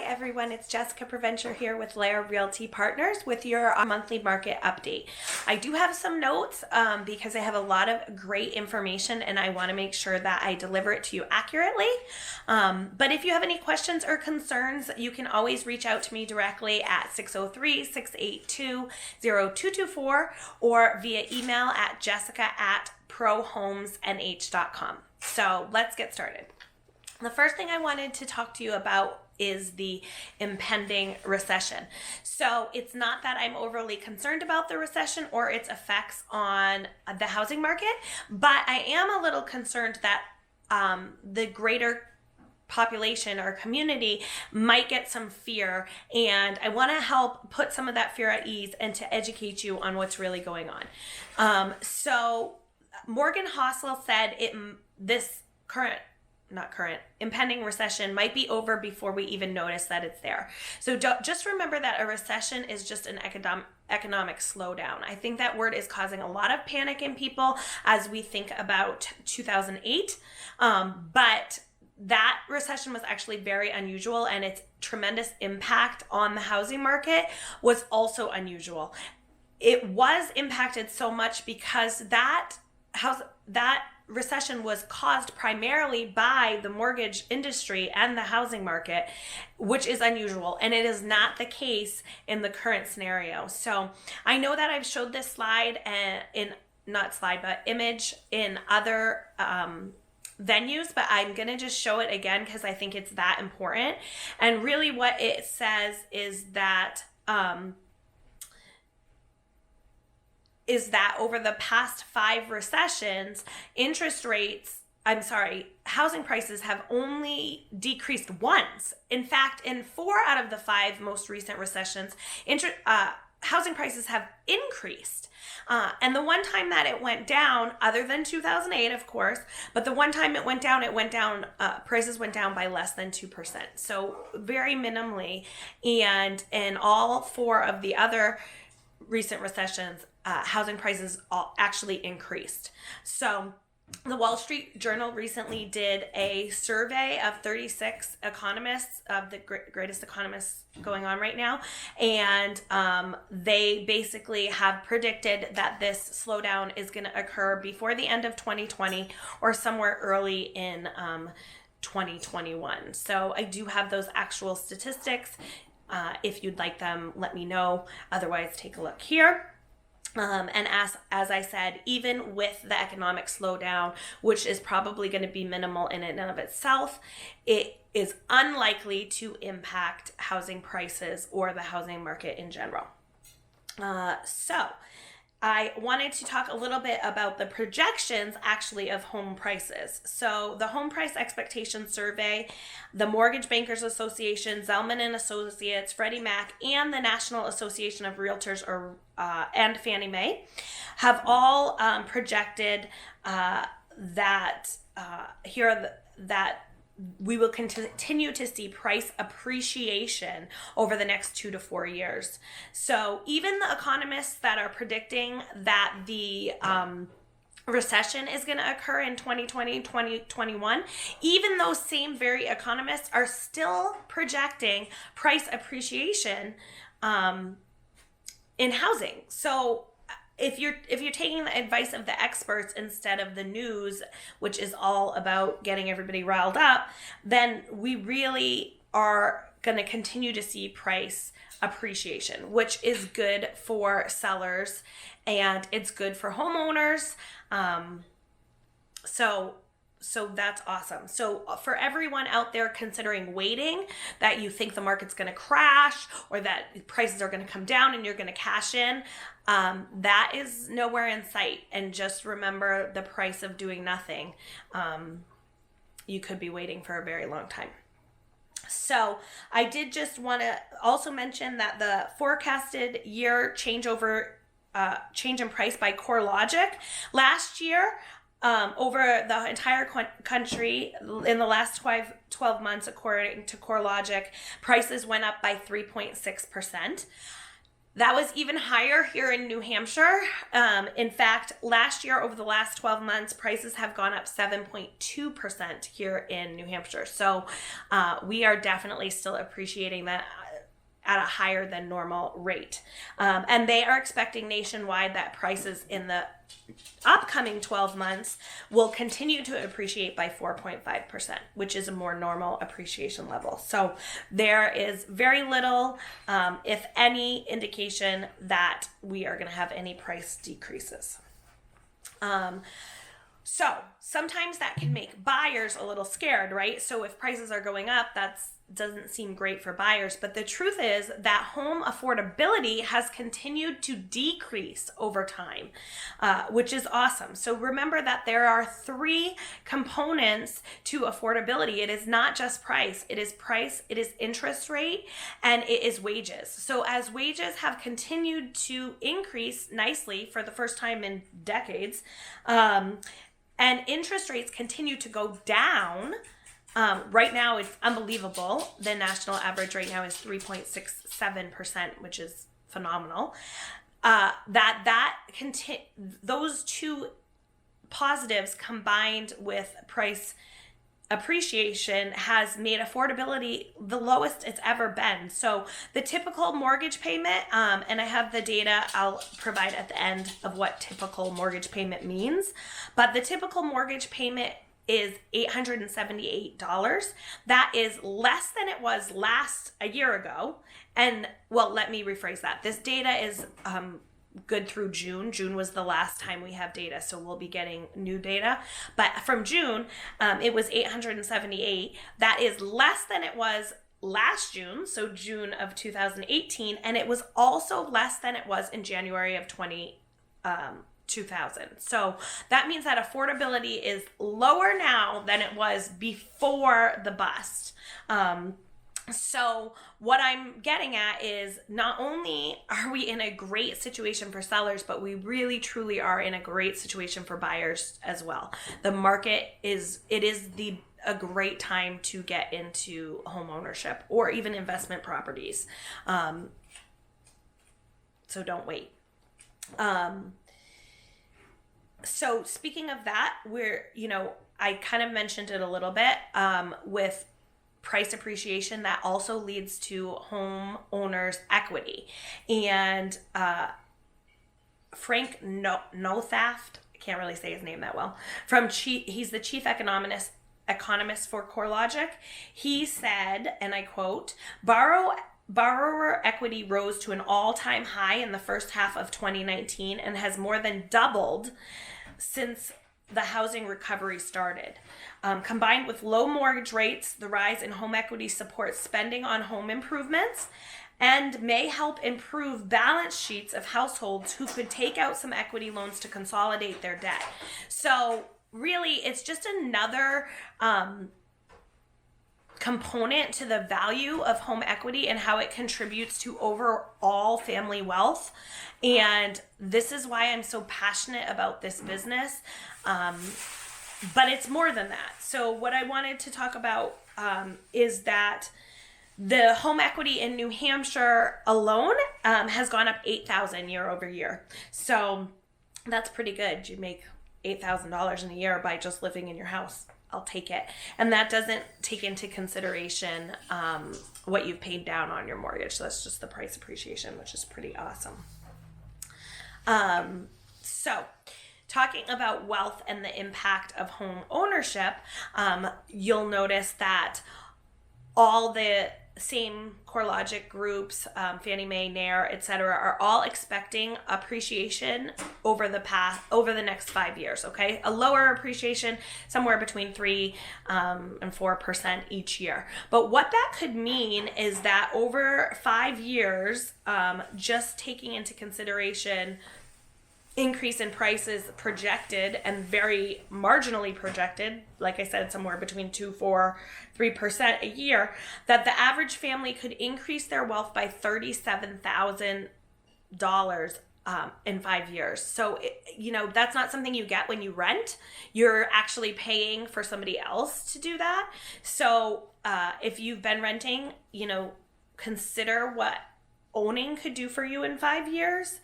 everyone, it's Jessica Preventure here with Lair Realty Partners with your monthly market update. I do have some notes because I have a lot of great information and I want to make sure that I deliver it to you accurately. But if you have any questions or concerns, you can always reach out to me directly at 603-682-0224 or via email at jessica@prohomesnh.com. So let's get started. The first thing I wanted to talk to you about is the impending recession. So it's not that I'm overly concerned about the recession or its effects on the housing market, but I am a little concerned that the greater population or community might get some fear, and I want to help put some of that fear at ease and to educate you on what's really going on. So Morgan Housel said impending recession might be over before we even notice that it's there. So just remember that a recession is just an economic slowdown. I think that word is causing a lot of panic in people as we think about 2008. But that recession was actually very unusual, and its tremendous impact on the housing market was also unusual. It was impacted so much because that recession was caused primarily by the mortgage industry and the housing market, which is unusual, and it is not the case in the current scenario. So I know that I've showed this image in other venues, but I'm gonna just show it again because I think it's that important. And really what it says is that over the past 5 recessions, housing prices have only decreased once. In fact, in 4 out of the 5 most recent recessions, housing prices have increased. And the one time that it went down, other than 2008, of course, but the one time it went down, prices went down by less than 2%. So very minimally. And in all 4 of the other recent recessions, housing prices actually increased. So the Wall Street Journal recently did a survey of 36 economists, of the greatest economists going on right now, and they basically have predicted that this slowdown is going to occur before the end of 2020 or somewhere early in 2021. So I do have those actual statistics. If you'd like them, let me know. Otherwise, take a look here. And as I said, even with the economic slowdown, which is probably going to be minimal in and of itself, it is unlikely to impact housing prices or the housing market in general. So I wanted to talk a little bit about the projections actually of home prices. So the Home Price Expectation Survey, the Mortgage Bankers Association, Zelman & Associates, Freddie Mac, and the National Association of Realtors and Fannie Mae have all projected that we will continue to see price appreciation over the next 2 to 4 years. So even the economists that are predicting that the recession is going to occur in 2020, 2021, even those same very economists are still projecting price appreciation in housing. So if you're taking the advice of the experts instead of the news, which is all about getting everybody riled up, then we really are going to continue to see price appreciation, which is good for sellers and it's good for homeowners. So that's awesome. So for everyone out there considering waiting, that you think the market's going to crash or that prices are going to come down and you're going to cash in, that is nowhere in sight. And just remember the price of doing nothing. You could be waiting for a very long time. So I did just want to also mention that the forecasted year change in price by CoreLogic last year, over the entire country in the last 12 months, according to CoreLogic, prices went up by 3.6%. That was even higher here in New Hampshire. In fact, last year, over the last 12 months, prices have gone up 7.2% here in New Hampshire. So we are definitely still appreciating that at a higher than normal rate. And they are expecting nationwide that prices in the upcoming 12 months will continue to appreciate by 4.5%, which is a more normal appreciation level. So there is very little, if any, indication that we are going to have any price decreases. So sometimes that can make buyers a little scared, right? So if prices are going up, that doesn't seem great for buyers. But the truth is that home affordability has continued to decrease over time, which is awesome. So remember that there are 3 components to affordability. It is not just price. It is interest rate, and it is wages. So as wages have continued to increase nicely for the first time in decades, and interest rates continue to go down. Right now, it's unbelievable. The national average right now is 3.67%, which is phenomenal. Those 2 positives combined with price appreciation has made affordability the lowest it's ever been. So the typical mortgage payment, and I have the data I'll provide at the end of what typical mortgage payment means, but the typical mortgage payment is $878. That is less than it was a year ago. And well, let me rephrase that. This data is good through June. June was the last time we have data, so we'll be getting new data. But from June, it was $878. That is less than it was last June, so June of 2018, and it was also less than it was in January of 2000. So that means that affordability is lower now than it was before the bust. So what I'm getting at is not only are we in a great situation for sellers, but we really truly are in a great situation for buyers as well. The market is a great time to get into home ownership or even investment properties. So don't wait. So speaking of that, I kind of mentioned it a little bit, with price appreciation that also leads to homeowners' equity. And Frank Nothaft, I can't really say his name that well, he's the chief economist for CoreLogic. He said, and I quote, Borrower equity rose to an all-time high in the first half of 2019 and has more than doubled since the housing recovery started. Combined with low mortgage rates, the rise in home equity supports spending on home improvements and may help improve balance sheets of households who could take out some equity loans to consolidate their debt. So really, it's just another component to the value of home equity and how it contributes to overall family wealth. And this is why I'm so passionate about this business. But it's more than that. So what I wanted to talk about is that the home equity in New Hampshire alone has gone up $8,000 year over year. So that's pretty good. You make $8,000 in a year by just living in your house. I'll take it. And that doesn't take into consideration what you've paid down on your mortgage. So that's just the price appreciation, which is pretty awesome. So talking about wealth and the impact of home ownership, you'll notice that all the same CoreLogic groups, Fannie Mae, Nair, etc., are all expecting appreciation over the next 5 years. Okay, a lower appreciation, somewhere between 3 and 4% each year. But what that could mean is that over 5 years, just taking into consideration increase in prices projected and very marginally projected, like I said, somewhere between 2, 4, 3% a year, that the average family could increase their wealth by $37,000 in 5 years. So, that's not something you get when you rent. You're actually paying for somebody else to do that. So if you've been renting, consider what owning could do for you in 5 years.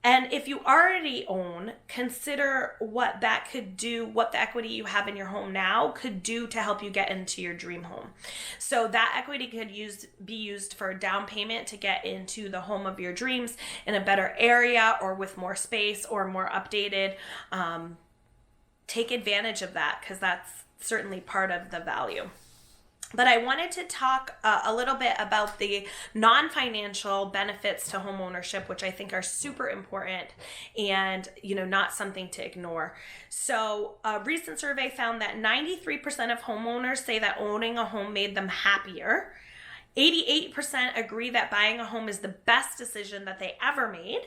And if you already own, consider what that could do, what the equity you have in your home now could do to help you get into your dream home. So that equity could be used for a down payment to get into the home of your dreams in a better area or with more space or more updated. Take advantage of that, because that's certainly part of the value. But I wanted to talk a little bit about the non-financial benefits to home ownership, which I think are super important and, not something to ignore. So a recent survey found that 93% of homeowners say that owning a home made them happier. 88% agree that buying a home is the best decision that they ever made.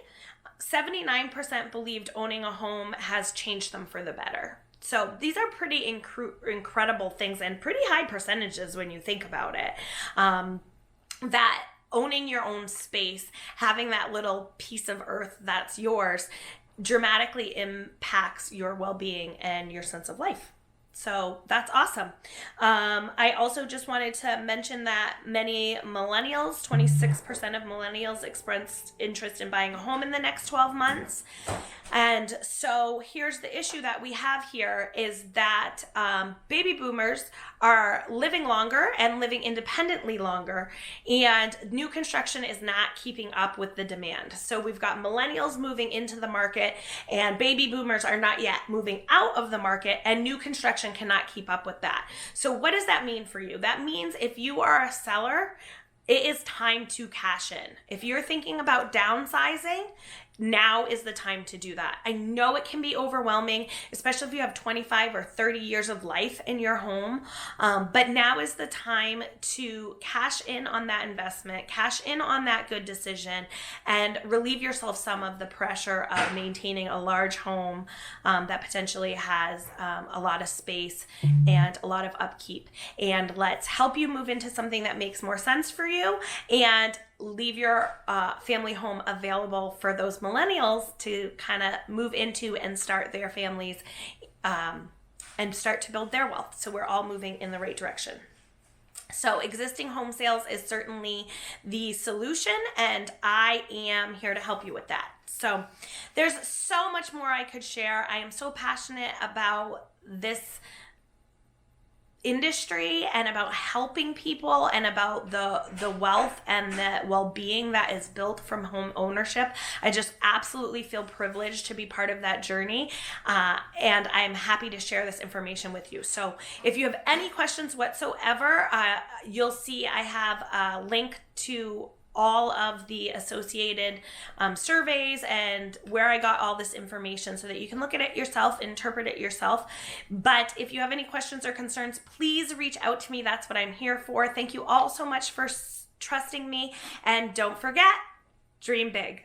79% believed owning a home has changed them for the better. So these are pretty incredible things and pretty high percentages when you think about it. That owning your own space, having that little piece of earth that's yours, dramatically impacts your well-being and your sense of life. So that's awesome. I also just wanted to mention that many millennials, 26% of millennials expressed interest in buying a home in the next 12 months. And so here's the issue that we have here is that baby boomers are living longer and living independently longer, and new construction is not keeping up with the demand. So we've got millennials moving into the market, and baby boomers are not yet moving out of the market, and new construction cannot keep up with that. So what does that mean for you? That means if you are a seller, it is time to cash in. If you're thinking about downsizing, now is the time to do that. I know it can be overwhelming, especially if you have 25 or 30 years of life in your home, but now is the time to cash in on that investment, cash in on that good decision, and relieve yourself some of the pressure of maintaining a large home that potentially has a lot of space and a lot of upkeep. And let's help you move into something that makes more sense for you, and leave your family home available for those millennials to kind of move into and start their families and start to build their wealth. So we're all moving in the right direction. So existing home sales is certainly the solution, and I am here to help you with that. So there's so much more I could share. I am so passionate about this industry and about helping people and about the wealth and the well-being that is built from home ownership. I just absolutely feel privileged to be part of that journey, and I'm happy to share this information with you. So if you have any questions whatsoever, you'll see I have a link to all of the associated surveys and where I got all this information so that you can look at it yourself, interpret it yourself. But if you have any questions or concerns, please reach out to me. That's what I'm here for. Thank you all so much for trusting me. And don't forget, dream big.